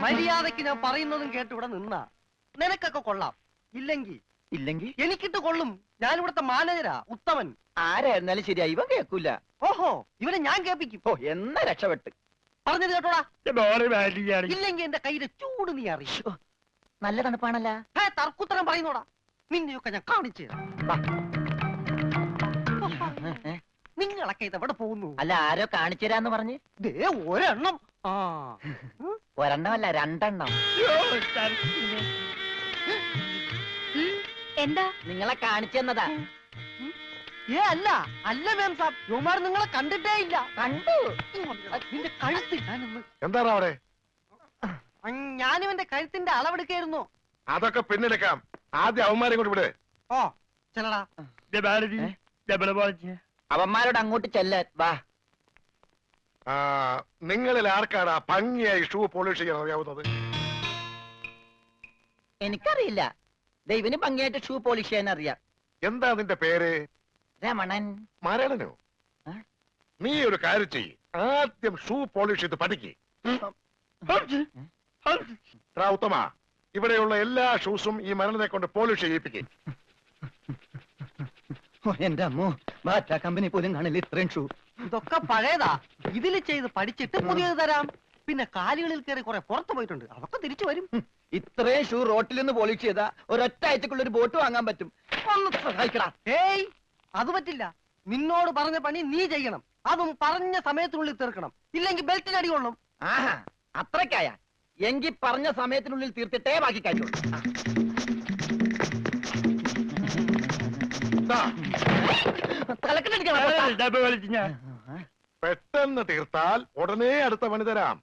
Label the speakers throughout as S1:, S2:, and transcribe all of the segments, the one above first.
S1: മര്യാദക്ക് ഞാൻ പറയുന്നതും കേട്ട് ഇവിടെ നിന്നാ നിനക്കൊക്കെ കൊള്ളാം. ഇല്ലെങ്കിൽ എനിക്കിട്ട് കൊള്ളും. ഞാൻ ഇവിടുത്തെ മാനേജരാ, ഉത്തമൻ.
S2: ആരായിരുന്നാലും ശരിയാ, ഇവൻ കേൾക്കൂല.
S1: ഓഹോ, ഇവനെ ഞാൻ കേൾപ്പിക്കും.
S2: ഓ, എന്നാ രക്ഷപ്പെട്ട്.
S1: പറഞ്ഞത് കേട്ടോടാ. ഇല്ലെങ്കിൽ എന്റെ കയ്യിലെ ചൂട് നീ അറിയോ?
S2: നല്ല തണുപ്പാണല്ല.
S1: തർക്കുത്തരം പറയുന്നോടാ. നിന്നെയൊക്കെ ഞാൻ കാണിച്ചു നിങ്ങളൊക്കെ ഇതെവിടെ പോകുന്നു?
S2: അല്ല, ആരോ കാണിച്ചുതരാന്ന് പറഞ്ഞ്.
S1: ദേ ഒരെണ്ണം.
S2: ഒരെണ്ണമല്ല, രണ്ടെണ്ണം.
S3: എന്താ?
S2: നിങ്ങളെ കാണിച്ചു തന്നതാ.
S1: അല്ല അല്ല മാം സാബ്, യുമാർ നിങ്ങളെ കണ്ടിട്ടേ ഇല്ല.
S2: കണ്ടു.
S1: നിന്റെ കഴുത്ത്
S4: എന്താ അവിടെ?
S1: ഞാനിവന്റെ കഴുത്തിന്റെ അളവെടുക്കായിരുന്നു.
S4: അതൊക്കെ പിന്നിലെക്കാം. ആദ്യം അവന്മാരെ കൊണ്ട് വിട്.
S1: ഓ ചെല്ലടാ.
S2: അവന്മാരോട് അങ്ങോട്ട് ചെല്ലാൻ വാ.
S4: നിങ്ങളിൽ ആർക്കാണ് ഭംഗിയായി ഷൂ പോളിഷ് ചെയ്യാൻ അറിയാവുന്നത്?
S2: എനിക്കറിയില്ല. ദൈവന് ഭംഗിയായിട്ട് ഷൂ പോളിഷ് ചെയ്യാൻ അറിയാം.
S4: എന്താ നിന്റെ പേര്?
S2: രമണൻ.
S4: മരണനോ? നീ ഒരു കാര്യം ചെയ്യ്, ആദ്യം ഷൂ പോളിഷ് ചെയ്ത് പഠിക്ക്. ഉത്തമ, ഇവിടെയുള്ള എല്ലാ ഷൂസും ഈ മരണനെ കൊണ്ട് പോളിഷ് ചെയ്യിപ്പിക്കും.
S2: എന്റെ അമ്മോ, ബാറ്റ കമ്പനി പോലും കാണില്ല ഇത്രയും ഷൂ.
S1: ഇതൊക്കെ പഴയതാ. ഇതിൽ ചെയ്ത് പഠിച്ചിട്ട് പുതിയത് തരാം. പിന്നെ കാലുകളിൽ കയറി കുറെ പുറത്തു പോയിട്ടുണ്ട്, അതൊക്കെ തിരിച്ചു വരും.
S2: ഇത്രയും ഷൂ റോട്ടിൽ നിന്ന് പോളിഷ് ചെയ്താ ഒരൊറ്റ ആഴ്ചക്കുള്ള ഒരു ബോട്ട് വാങ്ങാൻ പറ്റും. ഒന്ന് സഹായിക്കടാ.
S1: ഏയ്, അത് പറ്റില്ല. നിന്നോട് പറഞ്ഞ പണി നീ ചെയ്യണം. അതും പറഞ്ഞ സമയത്തിനുള്ളിൽ തീർക്കണം. ഇല്ലെങ്കിൽ ബെൽറ്റിന് അടി കൊള്ളും.
S2: ആഹാ, അത്രക്കായ എങ്കിൽ പറഞ്ഞ സമയത്തിനുള്ളിൽ തീർത്തിട്ടേ ബാക്കി കഴിയുള്ളൂ.
S4: പെട്ടെന്ന് തീർത്താൽ ഉടനെ അടുത്ത പണി തരാം.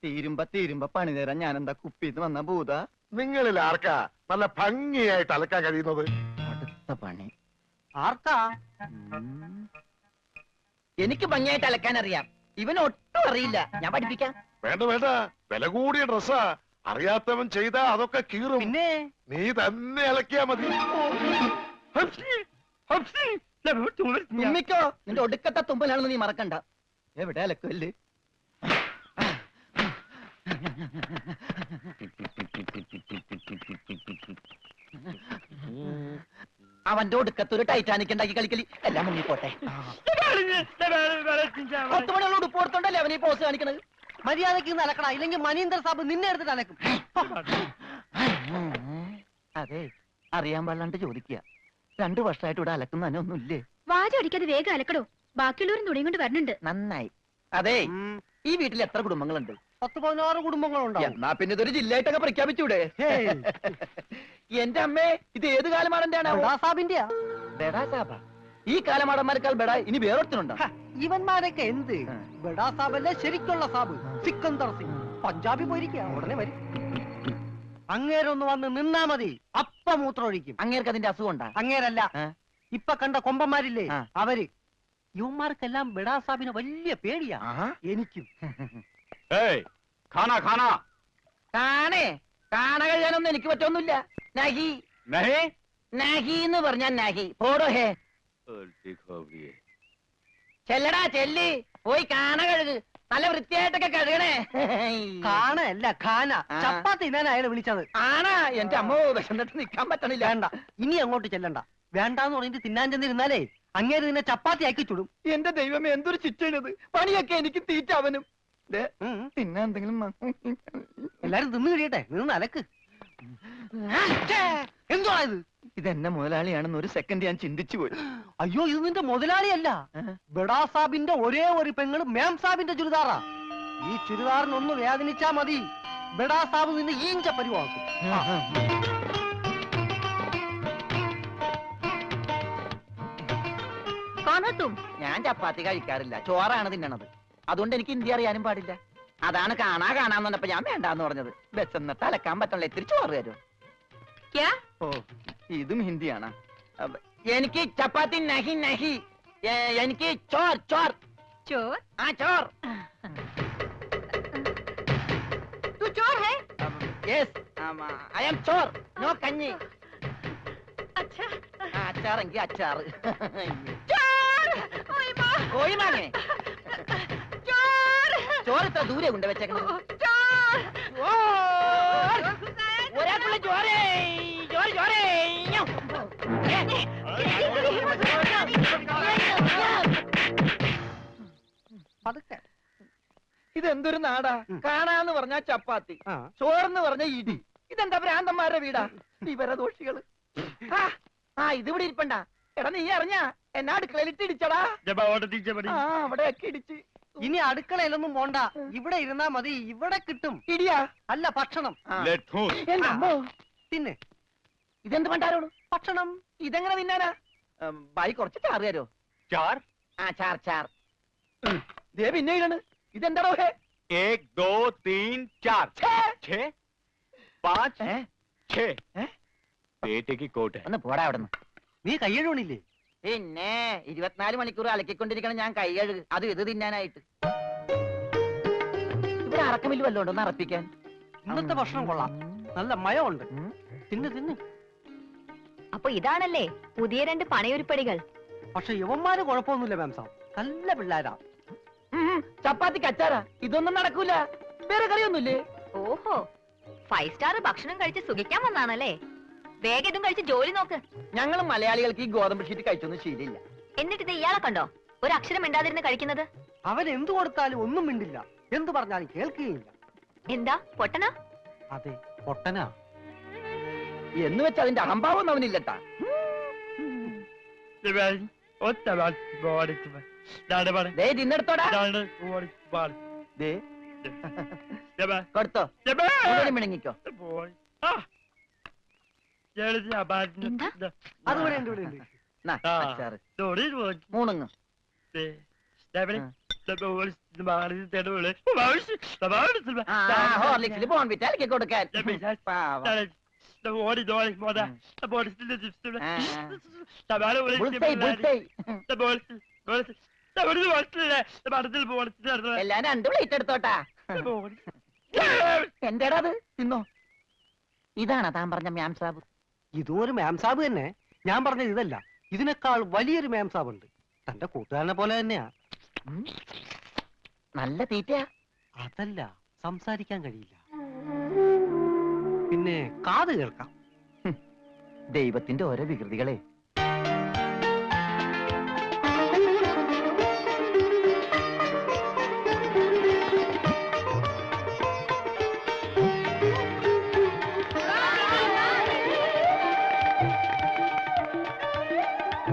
S2: തീരുമ്പ പണി തരാൻ ഞാൻ എന്താ കുപ്പിന്ന് വന്ന ഭൂത?
S4: നിങ്ങളിൽ ആർക്കാ നല്ല ഭംഗിയായിട്ട് അലക്കാൻ കഴിയുന്നത്?
S2: അടുത്ത പണി
S1: ആർക്കാ?
S2: എനിക്ക് ഭംഗിയായിട്ട് അലക്കാൻ അറിയാം. ഇവന് ഒട്ടും അറിയില്ല. ഞാൻ പഠിപ്പിക്കാം.
S4: വേണ്ട വേണ്ട, വില കൂടിയ ഡ്രസ്സാ. അറിയാത്തവൻ ചെയ്താ അതൊക്കെ കീറും.
S1: പിന്നെ
S4: നീ തന്നെ അലക്കിയാ മതി.
S2: തുമ്മിക്കോ, നിന്റെ ഒടുക്കത്തെ തുമ്പലാണെന്ന് നീ മറക്കണ്ട. എവിടെ അലക്കല്ലേ? അവന്റെ ഒടുക്കത്തൊരു ടൈറ്റാനിക് ഉണ്ടാക്കി കളിക്കലി. എല്ലാം മുങ്ങിപ്പോട്ടെ. 10 മണിയുള്ള ഉടുപ്പ് കൊടുത്തോണ്ടല്ലേ അവനീ പോസ് കാണിക്കണത്.
S1: മര്യാദക്ക് അലക്കടാ, ഇല്ലെങ്കിൽ മനീന്ദർ സാബ് നിന്നെ എടുത്തിട്ട് അലക്കും.
S2: അതെ, അറിയാൻ പാടില്ലാണ്ട് ചോദിക്കുക. 2 വർഷമായിട്ട് ഇവിടെ അലക്കുന്നതിനൊന്നുമില്ലേ?
S3: വാചടിക്കാതെ വേഗം അലക്കടോ. ബാക്കിയുള്ളവരും തുണിയും കൊണ്ട് വരണുണ്ട്.
S2: നന്നായി. അതെ, ഈ വീട്ടിൽ എത്ര കുടുംബങ്ങളുണ്ട്?
S1: 10-16 കുടുംബങ്ങളുണ്ടാവും.
S2: എന്നാ പിന്നെ ഇതൊരു ജില്ലയായിട്ടൊക്കെ പ്രഖ്യാപിച്ചൂടെ? എന്റെ അമ്മേ, ഇത് ഏത് കാലമാടന്റെയാണ്? ഈ കാലമാടന്മാരെക്കാൾ ബെടാ ഇനി വേറൊരുത്തനുണ്ടോ?
S1: ഇവന്മാരൊക്കെ എന്ത് ബെടാ സാബല്ലേ ശരിക്കുള്ള സാബ്, സിക്കന്ദർ സിംഗ്. പഞ്ചാബി പോയിരിക്കുക, ഉടനെ വരും. അങ്ങേരൊന്ന് വന്ന് നിന്നാ മതി, അപ്പ മൂത്രമൊഴിക്കും.
S2: അങ്ങേർക്ക് അതിന്റെ അസുഖം ഉണ്ടാ?
S1: അങ്ങേരല്ല, ഇപ്പൊ കണ്ട കൊമ്പന്മാരില്ലേ അവര്. യുവന്മാർക്കെല്ലാം ബെടാ സാബിന് വലിയ പേടിയാ. എനിക്കും.
S2: കാണ കഴിയാനൊന്നും എനിക്ക് പറ്റൊന്നുമില്ല. നഹി നഹി എന്ന് പറഞ്ഞാ നഹി. പോടോ ഹേ. ചെല്ലടാ ചെല്ലി, പോയി കാണ കഴുക്. നല്ല വൃത്തിയായിട്ടൊക്കെ കഴുകണേ.
S1: കാണല്ല ഖാന. ചപ്പാത്തി തിന്നാൻ അയാളെ വിളിച്ചത്.
S2: ആണാ? എന്റെ അമ്മോ, വിശന്നിട്ട് നിക്കാൻ പറ്റണില്ല.
S1: വേണ്ട, ഇനി അങ്ങോട്ട് ചെല്ലണ്ട. വേണ്ടാന്ന് പറഞ്ഞിട്ട് തിന്നാൻ ചെന്നിരുന്നാലേ അങ്ങേര് നിന്നെ ചപ്പാത്തി ആക്കി ചുടും.
S2: എന്റെ ദൈവമേ, എന്തൊരു ശിക്ഷണത്. പണിയൊക്കെ എനിക്ക് തീറ്റ അവനും. പിന്നെ എന്തെങ്കിലും
S1: എല്ലാരും തിന്നു കഴിയട്ടെ, നിന്ന് അലക്ക്. എന്തുവാ ഇത്?
S2: ഇതെന്നെ മുതലാളിയാണെന്ന് ഒരു സെക്കൻഡ് ഞാൻ ചിന്തിച്ചു പോയി.
S1: അയ്യോ, ഇത് നിന്റെ മുതലാളിയല്ല. ബെടാ സാബിന്റെ ഒരേ ഒരു പെങ്ങള് മേം സാബിന്റെ ചുരിദാറാ. ഈ ചുരിദാറിനൊന്ന് വേദനിച്ചാ മതി, ബെടാ സാബ് നിന്നെ ഈഞ്ച പരിവാക്കും.
S2: ഞാൻ ചപ്പാത്തി കഴിക്കാറില്ല, ചോറാണ് തിന്നണത്. അതുകൊണ്ട് എനിക്ക് ഹിന്ദി അറിയാനും പാടില്ല. അതാണ് കാണാന്ന് പറഞ്ഞപ്പോ ഞാൻ വേണ്ടാന്ന് പറഞ്ഞത്. ബെച്ചെന്നിട്ട് അലക്കാൻ പറ്റണല്ലോ, ഇത്തിരി ചോറ് തരും. ഓ, ഇതും ഹിന്ദിയാണ്. എനിക്ക് ചപ്പാത്തി നഹി നഹി, എനിക്ക് ചോർ ചോർ
S3: ചോർ.
S2: ആ ചോർ.
S3: तू चोर है?
S2: Yes, I am Chor. No കഞ്ഞി.
S3: अच्छा.
S2: അച്ചാറെങ്കിൽ അച്ചാറ്.
S3: चोर! ओए माँ!
S2: കോഴി മാങ്ങേ.
S3: चोर!
S2: ചോറ് ഇത്ര ദൂരെ കൊണ്ട് വെച്ചേക്കണം.
S3: चोर
S2: ഒരാൾക്കുള്ള ചോരേ ചോര ചോരേ.
S1: പതുക്കെ.
S2: ഇതെന്തൊരു നാടാ? കാണാന്ന് പറഞ്ഞാ ചപ്പാത്തി,
S1: ആ.
S2: ചോറെന്ന് പറഞ്ഞ ഇടി. ഇതെന്താ ഭ്രാന്തന്മാരുടെ വീടാ? വിവരദോഷികള്. ഇതിവിടെ ഇരിപ്പണ്ട. എടാ നീ അറിഞ്ഞാ എന്നെ അടുക്കളയിലിട്ട് ഇടിച്ചടാ. അവിടെയൊക്കെ ഇടിച്ച്.
S1: ഇനി അടുക്കളയിലൊന്നും പോണ്ട, ഇവിടെ ഇരുന്നാ മതി. ഇവിടെ കിട്ടും
S2: ഇടിയാ
S1: അല്ല ഭക്ഷണം.
S2: എന്റെ അമ്മോ.
S1: തിന്നെ
S2: ഇതെന്ത് പണ്ടാരോളൂ?
S1: ഭക്ഷണം.
S2: ഇതെങ്ങനെ തിന്നാനാ? ബായി കുറച്ച് ചാറ് തരോ?
S4: चार
S2: ചാർ ചാർ. ദേ പിന്നെ ഇതാണ്. ഇതെന്താടോ ഹേ?
S5: 1 2 3 4 6 5 6 പേറ്റയ്ക്ക് കോട്ട്.
S2: ഒന്ന് പോടാ അവിടെ നിന്ന്.
S1: നീ കയ്യഴുണില്ലേ?
S2: പിന്നെ 24 മണിക്കൂർ അലക്കിക്കൊണ്ടിരിക്കണം ഞാൻ കൈ കഴുകു. അത് ഇത് തിന്നാനായിട്ട്. ഇവിടെ അറക്കമില്ല വല്ലതും ഉണ്ടോ ഒന്ന് അറപ്പിക്കാൻ?
S1: ഇന്നത്തെ ഭക്ഷണം കൊള്ളാം, നല്ല മയമുണ്ട്. തിന്ന് തിന്ന്.
S3: അപ്പൊ ഇതാണല്ലേ പുതിയ 2 പണയൊരുപ്പടികൾ.
S1: പക്ഷെ യുവന്മാര് കുഴപ്പമൊന്നുമില്ല മാം സാബ്, നല്ല പിള്ളേരാ.
S2: ചപ്പാത്തിക്ക് അച്ചാറാ. ഇതൊന്നും നടക്കൂല. വേറെ കറിയൊന്നുമില്ലേ?
S3: ഓഹോ, 5 സ്റ്റാർ ഭക്ഷണം കഴിച്ച് സുഖിക്കാൻ വന്നാണല്ലേ? വേഗം ഇതും കഴിച്ച് ജോലി നോക്ക്.
S2: ഞങ്ങൾ മലയാളികൾക്ക് ഈ ഗോതമ്പ് ഷീറ്റ് കഴിച്ചൊന്നും ശീലില്ല.
S3: എന്നിട്ട് ഇത് ഇയാളെ കണ്ടോ ഒരു അക്ഷരം മിണ്ടാതിരുന്ന് കഴിക്കുന്നത്?
S1: അവൻ എന്തു കൊടുത്താലും ഒന്നും മിണ്ടില്ല, എന്തു പറഞ്ഞാലും കേൾക്കുകയില്ല.
S3: എന്താ പൊട്ടനാ?
S1: അതെ, പൊട്ടനാ.
S2: എന്ന് വെച്ച് അതിന്റെ അഹംഭാവം അവനില്ലട്ടാ. ദേ തിന്നെടുത്തോടാ. ദേ കൊടുത്തോ. മുഴുവനും മിണങ്ങിക്കോ.
S3: എന്താ?
S1: അതുപോലെ ഉണ്ട്, ഇവിടെ ഉണ്ട്.
S2: നാ, അച്ചാറ്. മൂണുങ്ങ്. ഹോർലിക്സിൽ ബോൺവിറ്റ ഇളക്കി കൊടുക്കാൻ. പാവം. ബുൾസൈ. എല്ലാം 2 പ്ലേറ്റ് എടുത്തോട്ടാ. എന്റേടാ അത്? തിന്നോ. ഇതാണോ താൻ പറഞ്ഞ മ്യാം സാബ്?
S1: ഇതും ഒരു മാം സാബ് തന്നെ. ഞാൻ പറഞ്ഞത് ഇതല്ല, ഇതിനേക്കാൾ വലിയൊരു മാം സാബ് ഉണ്ട്. തന്റെ കൂട്ടുകാരനെ പോലെ തന്നെയാ.
S2: നല്ല തീറ്റയാ.
S1: അതല്ല, സംസാരിക്കാൻ കഴിയില്ല, പിന്നെ കാത് കേൾക്കാം.
S2: ദൈവത്തിന്റെ ഓരോ വികൃതികളെ.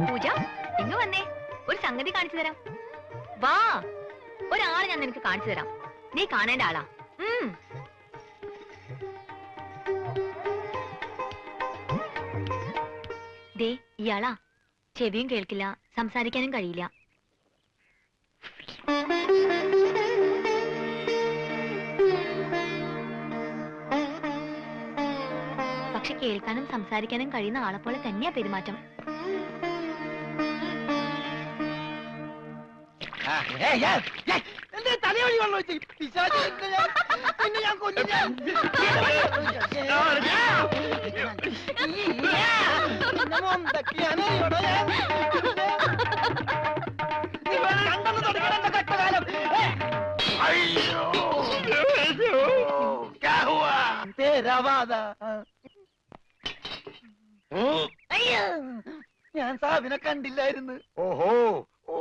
S3: പൂജ ഇങ്ങ് വന്നേ, ഒരു സംഗതി കാണിച്ചു തരാം. വാ, ഒരാളെ ഞാൻ നിനക്ക് കാണിച്ചു തരാം. നീ കാണേണ്ട ആളാ. ദേ ഇയാളാ. ചെവിയും കേൾക്കില്ല, സംസാരിക്കാനും കഴിയില്ല. പക്ഷെ കേൾക്കാനും സംസാരിക്കാനും കഴിയുന്ന ആളെ പോലെ തന്നെയാ പെരുമാറ്റം.
S2: തലയോടി വെള്ളം വെച്ച് പിന്നെ ഞാൻ കൊല്ലും. ഞാൻ സാബിനെ കണ്ടില്ലായിരുന്നു.
S4: ഓഹോ, ഓ,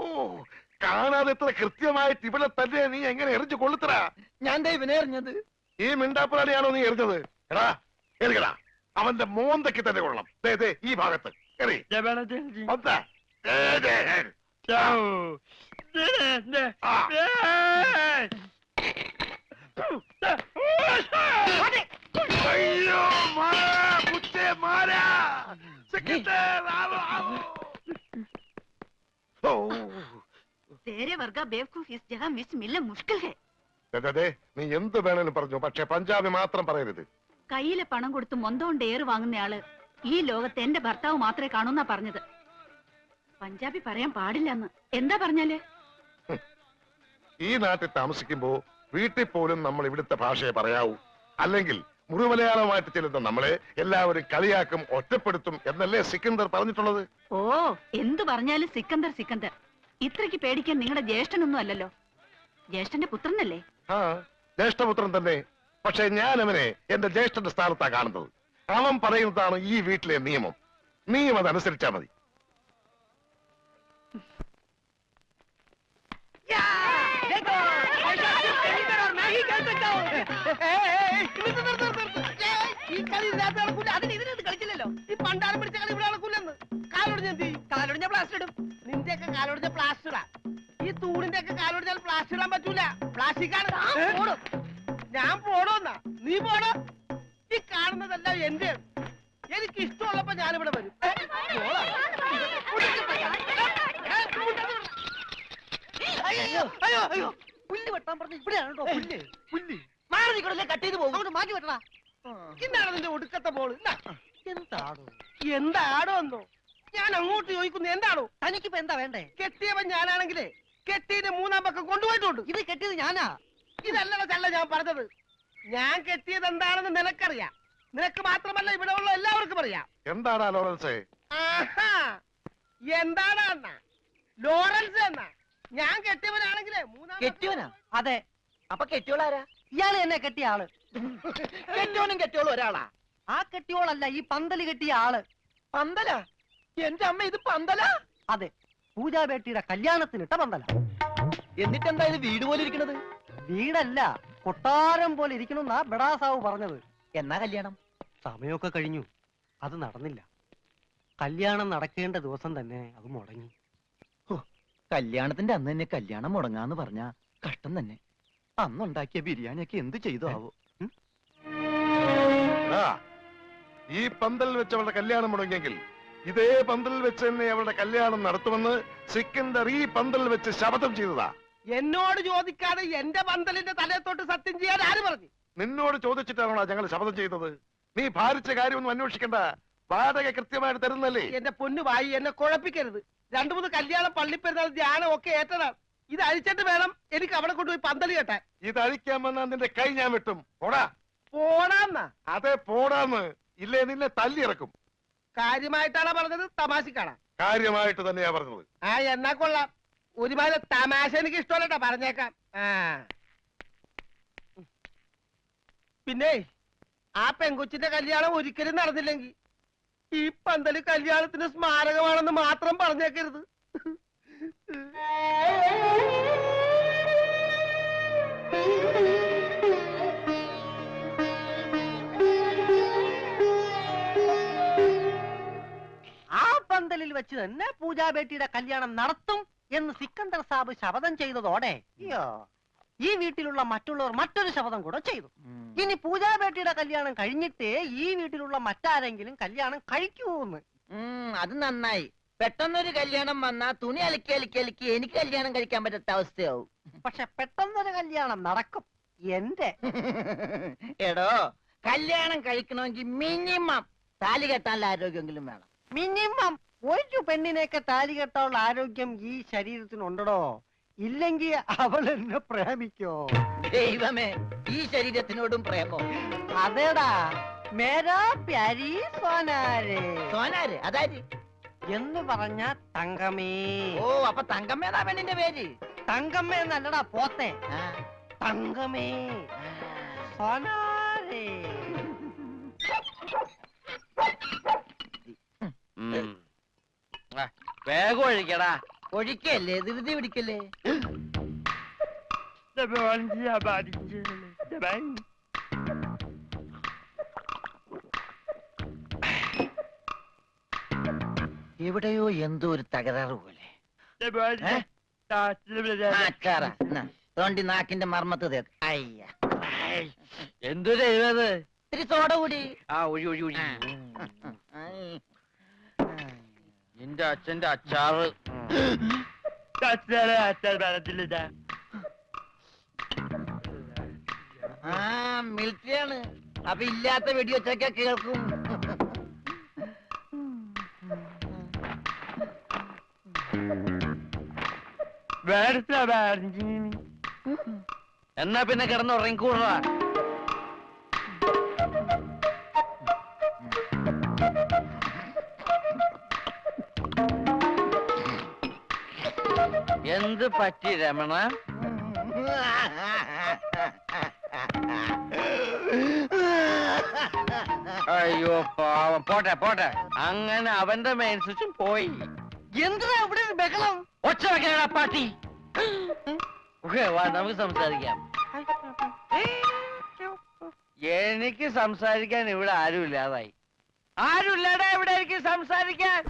S4: കാണാതെ ഇത്ര കൃത്യമായിട്ട് ഇവിടെ തന്നെ നീ എങ്ങനെ എറിഞ്ഞു കൊള്ളുത്തറ?
S2: ഞാൻ ദൈവനെ എറിഞ്ഞത്.
S4: ഈ മിണ്ടാപ്പുറാണിയാണോ നീ എറിഞ്ഞത്? എടാ എറിയടാ, അവന്റെ മോന്തയ്ക്ക് തന്നെ കൊള്ളണം. ദേ ദേ ഈ ഭാഗത്ത് എറി. ഒന്ന്, ദേ, ദേ, ആ. അയ്യോ, മാറാ, പുച്ചേ, മാറാ. സെക്രട്ടറി, ആവോ, ആവോ. ഓ,
S3: तेरे वर्गा बेवकूफ इस जगह मिस मिलना मुश्किल है.
S4: ദേ, നീ എന്ത് വേണേലും പറഞ്ഞു, പക്ഷെ പഞ്ചാബി മാത്രം പറയരുത്.
S3: കയ്യിലെ പണം കൊടുത്ത് മൊന്തോണ്ട് ഏറ് വാങ്ങുന്നയാള് ഈ ലോകത്ത് എന്റെ ഭർത്താവ് മാത്രമേ കാണൂന്നാ പറഞ്ഞത്. പഞ്ചാബി പറയാൻ പാടില്ലെന്ന്. എന്താ പറഞ്ഞാല്?
S4: ഈ നാട്ടിൽ താമസിക്കുമ്പോ വീട്ടിൽ പോലും നമ്മൾ ഇവിടുത്തെ ഭാഷയെ പറയാവൂ. അല്ലെങ്കിൽ മുഴുമലയാളമായിട്ട് ചെല്ലുന്ന നമ്മളെ എല്ലാവരും കളിയാക്കും, ഒറ്റപ്പെടുത്തും എന്നല്ലേ സിക്കന്ദർ പറഞ്ഞിട്ടുള്ളത്?
S3: ഓ, എന്തു പറഞ്ഞാലും സിക്കന്ദർ സിക്കന്ദർ. ഇത്രയ്ക്ക് പേടിക്കാൻ നിങ്ങളുടെ ജ്യേഷ്ഠനൊന്നും അല്ലല്ലോ. ജ്യേഷ്ഠന്റെ പുത്രനല്ലേ?
S4: ആ ജ്യേഷ്ഠപുത്രൻ തന്നെ. പക്ഷെ ഞാൻ അവനെ എന്റെ ജ്യേഷ്ഠന്റെ സ്ഥാനത്താ കാണുന്നത്. അവൻ പറയുന്നതാണ് ഈ വീട്ടിലെ നിയമം. നീയും അതനുസരിച്ചാ മതി.
S1: കളിച്ചില്ലല്ലോ. ഈ പണ്ടാരം പിടിച്ച കളി ഇവിടെ നടക്കൂലെന്ന്. കാലൊടിഞ്ഞ എന്ത് ചെയ്യും? കാലൊടിഞ്ഞ പ്ലാസ്റ്റർ ഇടും. നിന്റെയൊക്കെ കാലൊടിഞ്ഞ പ്ലാസ്റ്ററാ. ഈ തൂണിന്റെ ഒക്കെ കാലൊടിഞ്ഞാൽ പ്ലാസ്റ്റർ ഇടാൻ പറ്റൂല. പ്ലാസ്റ്റിക്കാണ്. ഞാൻ പോടോന്നാ. നീ പോടോ. ഈ കാണുന്നതെല്ലാം എന്റെ. എനിക്ക് ഇഷ്ടമുള്ളപ്പോ ഞാനിവിടെ വരും. അയ്യോ അയ്യോ അയ്യോ, പുല്ല് വെട്ടാൻ പറഞ്ഞു. ഇവിടെയാണോ പുല്ല്? പുല്ല്
S2: മാറി നിൽക്കണല്ലേ, കട്ട് ചെയ്ത് പോകും.
S1: അങ്ങോട്ട് മാറ്റി വെട്ടടാ. ഇന്നാണ് നിന്റെ ഒടുക്കത്തെ മോള്. എന്താടോ എന്താടോ എന്നോ ഞാൻ അങ്ങോട്ട് ചോദിക്കുന്നു. എന്താണോ തനിക്കിപ്പോ എന്താ വേണ്ടേ? കെട്ടിയവൻ ഞാനാണെങ്കിലേ കെട്ടിയത് മൂന്നാം പക്കം കൊണ്ടുപോയിട്ടുണ്ട്. ഇത് കെട്ടിയത് ഞാനാ. ഇതല്ലട ചല്ല ഞാൻ പറഞ്ഞത്. ഞാൻ കെട്ടിയത് എന്താണെന്ന് നിനക്കറിയാം. നിനക്ക് മാത്രമല്ല ഇവിടെ ഉള്ള എല്ലാവർക്കും അറിയാം.
S4: എന്താടാ ലോറൻസേ?
S1: എന്താണ് എന്നാ ലോറൻസ് എന്നാ? ഞാൻ കെട്ടിയവനാണെങ്കിലേ മൂന്നാം
S2: കെട്ടിയോനാ?
S1: അതെ.
S2: അപ്പൊ കെട്ടിയോളാരാ?
S1: ഇയാള് എന്നെ കെട്ടിയ ആള്.
S2: കെട്ടിയോനും കെട്ടിയോളും ഒരാളാ?
S1: ആ കെട്ടിയോളല്ല, ഈ പന്തല് കെട്ടിയ ആള്.
S2: പന്തലാ? എന്റെ അമ്മ, ഇത് പന്തലാ?
S1: അതെ, പൂജാബേട്ടിയുടെ കല്യാണത്തിനിട്ട പന്തല.
S2: എന്നിട്ടെന്താ ഇത് വീട് പോലെ ഇരിക്കണത്?
S1: വീടല്ല, കൊട്ടാരം പോലെ ഇരിക്കണമെന്നാ ബഡാസാവ് പറഞ്ഞത്.
S2: എന്നാ കല്യാണം?
S1: സമയമൊക്കെ കഴിഞ്ഞു, അത് നടന്നില്ല. കല്യാണം നടക്കേണ്ട ദിവസം തന്നെ അത് മുടങ്ങി.
S2: കല്യാണത്തിന്റെ അന്ന് തന്നെ കല്യാണം മുടങ്ങാന്ന് പറഞ്ഞ കഷ്ടം തന്നെ. അന്നുണ്ടാക്കിയ ബിരിയാണിയൊക്കെ എന്ത് ചെയ്തു ആവോ?
S4: ഈ പന്തലിൽ വെച്ച് അവളുടെ കല്യാണം മുടങ്ങിയെങ്കിൽ ഇതേ പന്തലിൽ വെച്ച് തന്നെ അവളുടെ കല്യാണം നടത്തുമെന്ന് സിക്കന്ദർ ഈ പന്തലിൽ വെച്ച് ശപഥം ചെയ്തതാ.
S1: എന്നോട് ചോദിക്കാതെ എന്റെ പന്തലിന്റെ തലയത്തോട്ട് സത്യം ചെയ്യാൻ ആര് പറഞ്ഞു?
S4: നിന്നോട് ചോദിച്ചിട്ടാണോ ഞങ്ങൾ ശപഥം ചെയ്തത്? നീ ഭാരിച്ച കാര്യമൊന്നും അന്വേഷിക്കണ്ട. വാടക കൃത്യമായിട്ട് തരുന്നല്ലേ?
S1: എന്റെ പൊന്നു വായി, എന്നെ കുഴപ്പിക്കരുത്. 2-3 കല്യാണം, പള്ളിപ്പെരുന്നാൾ, ധ്യാനം ഒക്കെ ഏറ്റതാണ്. ഇത് അഴിച്ചിട്ട് വേണം എനിക്ക് അവിടെ കൊണ്ടുപോയി പന്തല് കെട്ടാൻ.
S4: ഇത് അഴിക്കാൻ വന്നാൽ നിന്റെ കൈ ഞാൻ വെട്ടും. പോടാ.
S1: പോടാന്നാ?
S4: അതെ, പോടാന്ന്. ഇല്ലേ നിന്നെ തല്ലിയിറക്കും.
S1: കാര്യമായിട്ടാണോ പറഞ്ഞത്, തമാശക്കാണാ?
S4: കാര്യമായിട്ട് തന്നെയാ പറഞ്ഞത്.
S1: എന്നാ കൊള്ളാം. ഒരുമാതിരി തമാശ എനിക്ക് ഇഷ്ടമല്ലട്ടാ, പറഞ്ഞേക്കാം. പിന്നെ ആ പെങ്കൊച്ചിന്റെ കല്യാണം ഒരിക്കലും നടന്നില്ലെങ്കിൽ ഈ പന്തല് കല്യാണത്തിന് സ്മാരകമാണെന്ന് മാത്രം പറഞ്ഞേക്കരുത്. ആ പന്തലിൽ വെച്ച് തന്നെ പൂജാബേട്ടിയുടെ കല്യാണം നടത്തും എന്ന് സിക്കന്ദർ സാബ് ശപഥം ചെയ്തതോടെ ഈ വീട്ടിലുള്ള മറ്റുള്ളവർ മറ്റൊരു ശപഥം കൂടെ ചെയ്തു. ഇനി പൂജാബേട്ടിയുടെ കല്യാണം കഴിഞ്ഞിട്ടേ ഈ വീട്ടിലുള്ള മറ്റാരെങ്കിലും കല്യാണം കഴിക്കൂന്ന്.
S2: അത് നന്നായി. പെട്ടെന്നൊരു കല്യാണം വന്നാ തുണി അലക്കി അലക്കി അലക്കി എനിക്ക് കല്യാണം കഴിക്കാൻ പറ്റാത്ത അവസ്ഥയാവും.
S1: പക്ഷെ പെട്ടെന്നൊരു കല്യാണം നടക്കും എന്റെ.
S2: എടോ, കല്യാണം കഴിക്കണമെങ്കിൽ മിനിമം താലി കെട്ടാനുള്ള ആരോഗ്യമെങ്കിലും വേണം.
S1: മിനിമം ഒരു പെണ്ണിനെയൊക്കെ താലി കെട്ടാനുള്ള ആരോഗ്യം ഈ ശരീരത്തിനുണ്ടോ? ഇല്ലെങ്കിൽ അവൾ എന്നെ പ്രേമിക്കോ?
S2: ദൈവമേ, ഈ ശരീരത്തിനോടും പ്രേമോ?
S1: അതേടാ, മേരാ പ്യാരി സോനാരെ.
S2: സോനാര് അതായത്
S1: എന്ന് പറഞ്ഞ തങ്കമേ.
S2: ഓ, അപ്പൊ തങ്കമ്മേതാ പെണ്ണിന്റെ പേര്?
S1: തങ്കമ്മ എന്നല്ലടാ പോത്തെ,
S2: ആ,
S1: തങ്കമേ സോനാരെ.
S5: വേഗം ഒഴിക്കടാ.
S2: ഒഴിക്കല്ലേ, ധൃതി പിടിക്കല്ലേ. എവിടെയോ എന്തോ ഒരു തകരാറ് പോലെ. തോണ്ടി നാക്കിന്റെ മർമ്മത്ത് തേക്ക്. അയ്യ,
S5: എന്തു ചെയ്തത്?
S2: ഇത്തിരി സോഡ കൂടി.
S5: ആ, ഒഴി ഒഴി ഒഴി. നിന്റെ അച്ഛന്റെ അച്ചാറ്.
S2: ആ, മിലിറ്ററിയാണ്. അപ്പൊ ഇല്ലാത്ത വെടിവെച്ചൊക്കെ കേൾക്കും.
S5: എന്നാ പിന്നെ കിടന്ന് ഉറങ്ങിക്കൂടാ. എന്ത് പറ്റി രമണ? അയ്യോ പാവം പോട്ടെ പോട്ടെ അങ്ങനെ അവന്റെ മെയിൻ സ്വിച്ചും പോയി.
S1: എന്തിനാ ഇവിടെ ഒരു ബഹളം?
S5: ഒച്ച വെക്കാനാ പാട്ടി. വാ നമുക്ക് സംസാരിക്കാം. എനിക്ക് സംസാരിക്കാൻ ഇവിടെ ആരും ഇല്ലാതായി. ആരുമില്ലടാ ഇവിടെ എനിക്ക് സംസാരിക്കാൻ.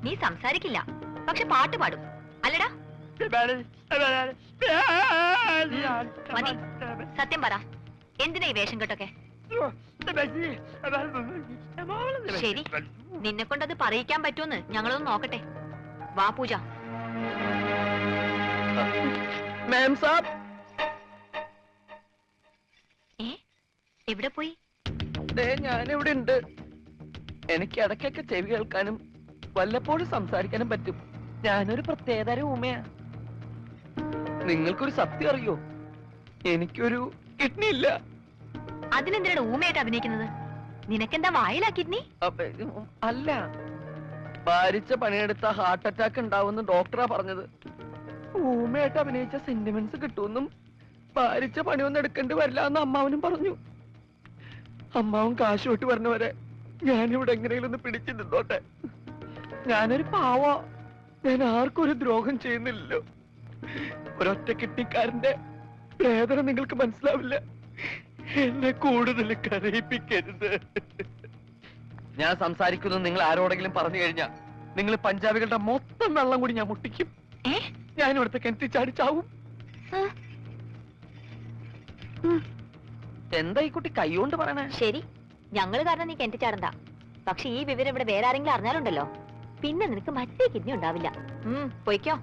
S6: നീ സംസാരിക്കില്ല, പക്ഷെ പാട്ട് പാടും അല്ലടാ? മതി, സത്യം പറ, എന്തിനാ ഈ വേഷം കെട്ടൊക്കെ? ശരി, നിന്നെ കൊണ്ടത് പറയിക്കാൻ പറ്റുമെന്ന് ഞങ്ങളൊന്ന് നോക്കട്ടെ. വാ പൂജ.
S5: മാം സാബ്,
S6: എവിടെ പോയി?
S5: ഞാനിവിടെ ഉണ്ട്. എനിക്ക് ഇടയ്ക്കൊക്കെ ചെവി കേൾക്കാനും വല്ലപ്പോഴും സംസാരിക്കാനും പറ്റും. ഞാനൊരു പ്രത്യേകതരം ഊമയാ. നിങ്ങൾക്കൊരു സത്യം അറിയോ? എനിക്കൊരു കിഡ്നി ഇല്ല.
S6: അതിനെന്തിനാണ് ഊമയായിട്ട് അഭിനയിക്കുന്നത്? നിനക്കെന്താ വായിലാ കിഡ്നി?
S5: അല്ല, ഭാരിച്ച പണിയെടുത്ത ഹാർട്ട് അറ്റാക്ക് ഉണ്ടാവുമെന്ന് ഡോക്ടറാ പറഞ്ഞത്. ഊമയായിട്ട് അഭിനയിച്ച സെന്റിമെന്റ്സ് കിട്ടുമെന്നും ഭാരിച്ച പണിയൊന്നും എടുക്കേണ്ടി വരില്ല എന്ന് അമ്മാവനും പറഞ്ഞു. അമ്മാവൻ കാശ് വിട്ട് പറഞ്ഞവരെ ഞാനിവിടെ എങ്ങനെയെങ്കിലും ഒന്ന് പിടിച്ചു നിന്നോട്ടെ. ഞാനൊരു പാവ, ഞാൻ ആർക്കും ഒരു ദ്രോഹം ചെയ്യുന്നില്ലല്ലോ. ഒരൊറ്റ കിട്ടിക്കാരന്റെ വേദന നിങ്ങൾക്ക് മനസ്സിലാവില്ല. എന്നെ കൂടുതൽ കരയിപ്പിക്കരുത്. ഞാൻ സംസാരിക്കുന്നത് നിങ്ങൾ ആരോടെങ്കിലും പറഞ്ഞു കഴിഞ്ഞാൽ നിങ്ങൾ പഞ്ചാബികളുടെ മൊത്തം വെള്ളം കൂടി ഞാൻ മുട്ടിക്കും. ഞാൻ ഇവിടുത്തെ കിണറ്റി ചാടിച്ചാവും. എന്താ ഈ കുട്ടി കൈകൊണ്ട് പറയണേ?
S6: ശരി, ഞങ്ങള് കാരണം നീ കിണറ്റി ചാടണ്ട. പക്ഷെ ഈ വിവരം ഇവിടെ വേറെ ആരെങ്കിലും അറിഞ്ഞാലുണ്ടല്ലോ, പിന്നെ നിനക്ക് മറ്റേ കിഡ്നി ഉണ്ടാവില്ല. പൊയ്ക്കോ.